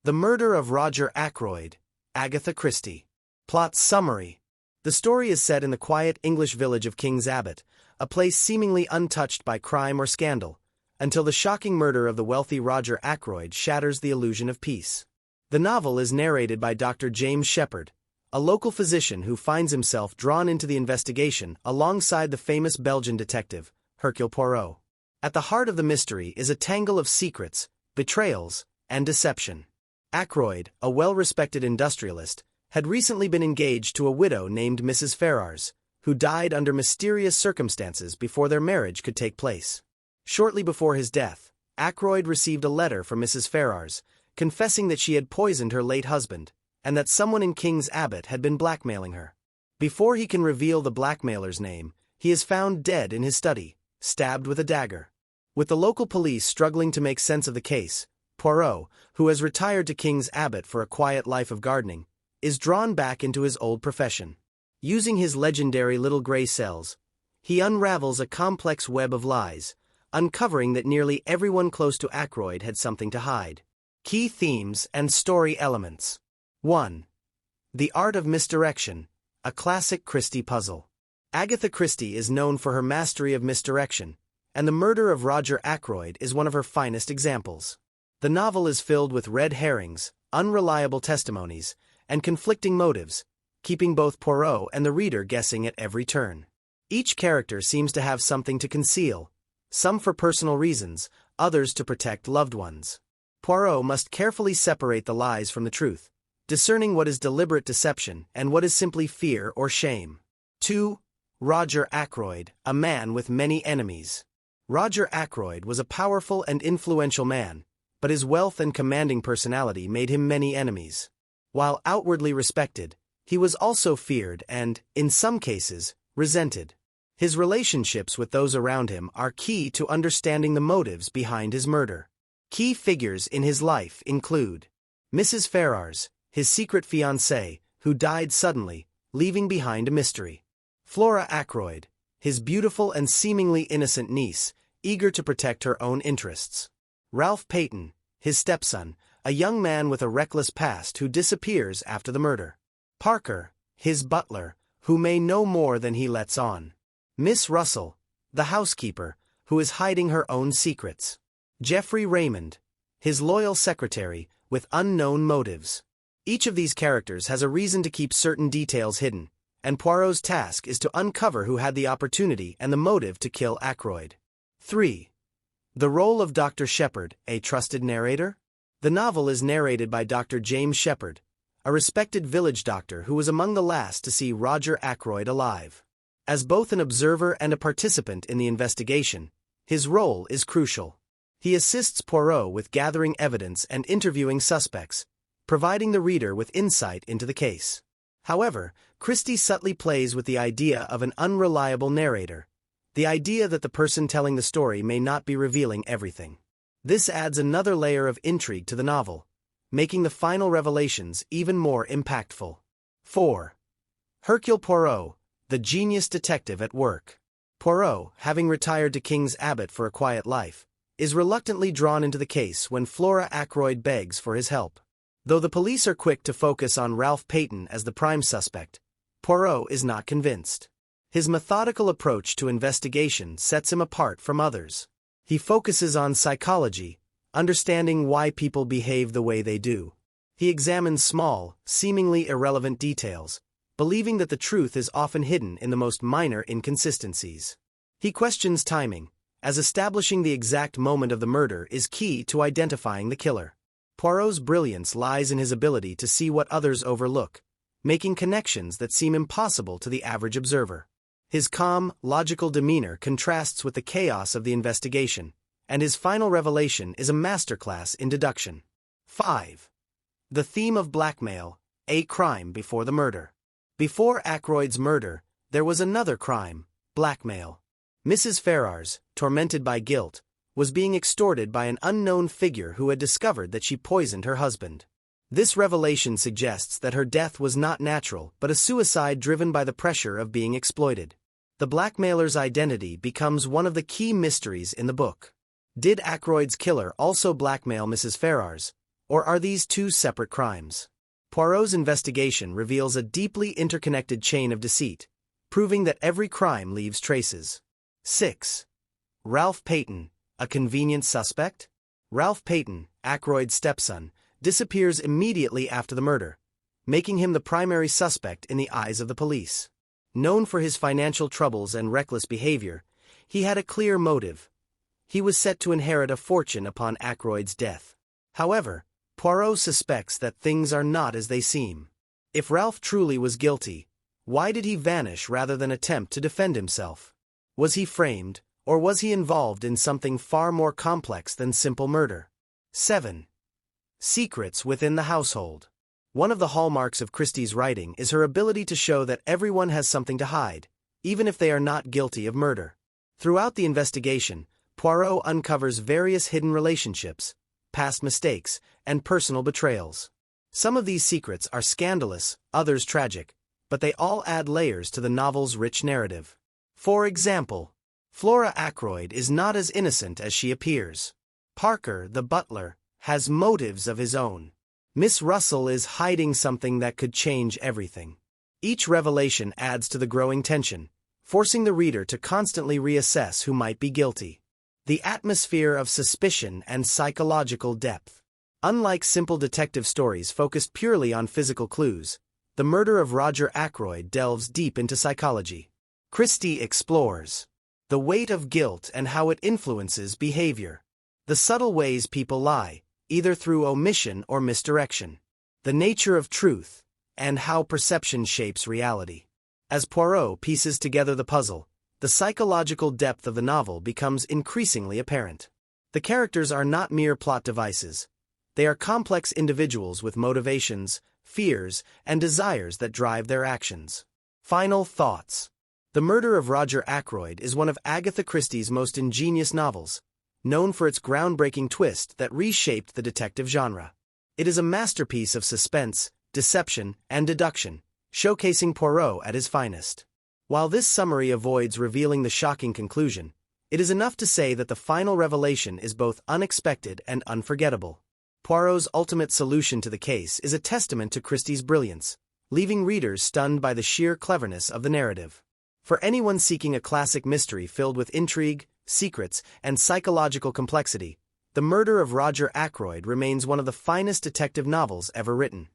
The Murder of Roger Ackroyd, Agatha Christie. Plot summary. The story is set in the quiet English village of King's Abbot, a place seemingly untouched by crime or scandal, until the shocking murder of the wealthy Roger Ackroyd shatters the illusion of peace. The novel is narrated by Dr. James Shepherd, a local physician who finds himself drawn into the investigation alongside the famous Belgian detective, Hercule Poirot. At the heart of the mystery is a tangle of secrets, betrayals, and deception. Ackroyd, a well-respected industrialist, had recently been engaged to a widow named Mrs. Ferrars, who died under mysterious circumstances before their marriage could take place. Shortly before his death, Ackroyd received a letter from Mrs. Ferrars, confessing that she had poisoned her late husband, and that someone in King's Abbot had been blackmailing her. Before he can reveal the blackmailer's name, he is found dead in his study, stabbed with a dagger. With the local police struggling to make sense of the case, Poirot, who has retired to King's Abbot for a quiet life of gardening, is drawn back into his old profession. Using his legendary little gray cells, he unravels a complex web of lies, uncovering that nearly everyone close to Ackroyd had something to hide. Key themes and story elements. 1. The Art of Misdirection, a classic Christie puzzle. Agatha Christie is known for her mastery of misdirection, and the murder of Roger Ackroyd is one of her finest examples. The novel is filled with red herrings, unreliable testimonies, and conflicting motives, keeping both Poirot and the reader guessing at every turn. Each character seems to have something to conceal, some for personal reasons, others to protect loved ones. Poirot must carefully separate the lies from the truth, discerning what is deliberate deception and what is simply fear or shame. 2. Roger Ackroyd, a man with many enemies. Roger Ackroyd was a powerful and influential man, but his wealth and commanding personality made him many enemies. While outwardly respected, he was also feared and, in some cases, resented. His relationships with those around him are key to understanding the motives behind his murder. Key figures in his life include Mrs. Ferrars, his secret fiancée, who died suddenly, leaving behind a mystery. Flora Ackroyd, his beautiful and seemingly innocent niece, eager to protect her own interests. Ralph Peyton, his stepson, a young man with a reckless past who disappears after the murder. Parker, his butler, who may know more than he lets on. Miss Russell, the housekeeper, who is hiding her own secrets. Geoffrey Raymond, his loyal secretary, with unknown motives. Each of these characters has a reason to keep certain details hidden, and Poirot's task is to uncover who had the opportunity and the motive to kill Ackroyd. 3. The role of Dr. Shepherd, a trusted narrator? The novel is narrated by Dr. James Shepherd, a respected village doctor who was among the last to see Roger Ackroyd alive. As both an observer and a participant in the investigation, his role is crucial. He assists Poirot with gathering evidence and interviewing suspects, providing the reader with insight into the case. However, Christie subtly plays with the idea of an unreliable narrator, the idea that the person telling the story may not be revealing everything. This adds another layer of intrigue to the novel, making the final revelations even more impactful. 4. Hercule Poirot, the genius detective at work. Poirot, having retired to King's Abbot for a quiet life, is reluctantly drawn into the case when Flora Ackroyd begs for his help. Though the police are quick to focus on Ralph Peyton as the prime suspect, Poirot is not convinced. His methodical approach to investigation sets him apart from others. He focuses on psychology, understanding why people behave the way they do. He examines small, seemingly irrelevant details, believing that the truth is often hidden in the most minor inconsistencies. He questions timing, as establishing the exact moment of the murder is key to identifying the killer. Poirot's brilliance lies in his ability to see what others overlook, making connections that seem impossible to the average observer. His calm, logical demeanor contrasts with the chaos of the investigation, and his final revelation is a masterclass in deduction. 5. The theme of blackmail, a crime before the murder. Before Ackroyd's murder, there was another crime, blackmail. Mrs. Ferrars, tormented by guilt, was being extorted by an unknown figure who had discovered that she poisoned her husband. This revelation suggests that her death was not natural but a suicide driven by the pressure of being exploited. The blackmailer's identity becomes one of the key mysteries in the book. Did Ackroyd's killer also blackmail Mrs. Ferrars, Or are these two separate crimes? Poirot's investigation reveals a deeply interconnected chain of deceit, proving that every crime leaves traces. 6. Ralph Peyton, a convenient suspect? Ralph Peyton, Ackroyd's stepson, disappears immediately after the murder, making him the primary suspect in the eyes of the police. Known for his financial troubles and reckless behavior, he had a clear motive. He was set to inherit a fortune upon Ackroyd's death. However, Poirot suspects that things are not as they seem. If Ralph truly was guilty, why did he vanish rather than attempt to defend himself? Was he framed, or was he involved in something far more complex than simple murder? 7. Secrets within the household. One of the hallmarks of Christie's writing is her ability to show that everyone has something to hide, even if they are not guilty of murder. Throughout the investigation, Poirot uncovers various hidden relationships, past mistakes, and personal betrayals. Some of these secrets are scandalous, others tragic, but they all add layers to the novel's rich narrative. For example, Flora Ackroyd is not as innocent as she appears. Parker, the butler, has motives of his own. Miss Russell is hiding something that could change everything. Each revelation adds to the growing tension, forcing the reader to constantly reassess who might be guilty. The atmosphere of suspicion and psychological depth. Unlike simple detective stories focused purely on physical clues, the murder of Roger Ackroyd delves deep into psychology. Christie explores the weight of guilt and how it influences behavior. The subtle ways people lie, either through omission or misdirection. The nature of truth, and how perception shapes reality. As Poirot pieces together the puzzle, the psychological depth of the novel becomes increasingly apparent. The characters are not mere plot devices. They are complex individuals with motivations, fears, and desires that drive their actions. Final thoughts. The Murder of Roger Ackroyd is one of Agatha Christie's most ingenious novels, known for its groundbreaking twist that reshaped the detective genre. It is a masterpiece of suspense, deception, and deduction, showcasing Poirot at his finest. While this summary avoids revealing the shocking conclusion, it is enough to say that the final revelation is both unexpected and unforgettable. Poirot's ultimate solution to the case is a testament to Christie's brilliance, leaving readers stunned by the sheer cleverness of the narrative. For anyone seeking a classic mystery filled with intrigue, secrets, and psychological complexity, The Murder of Roger Ackroyd remains one of the finest detective novels ever written.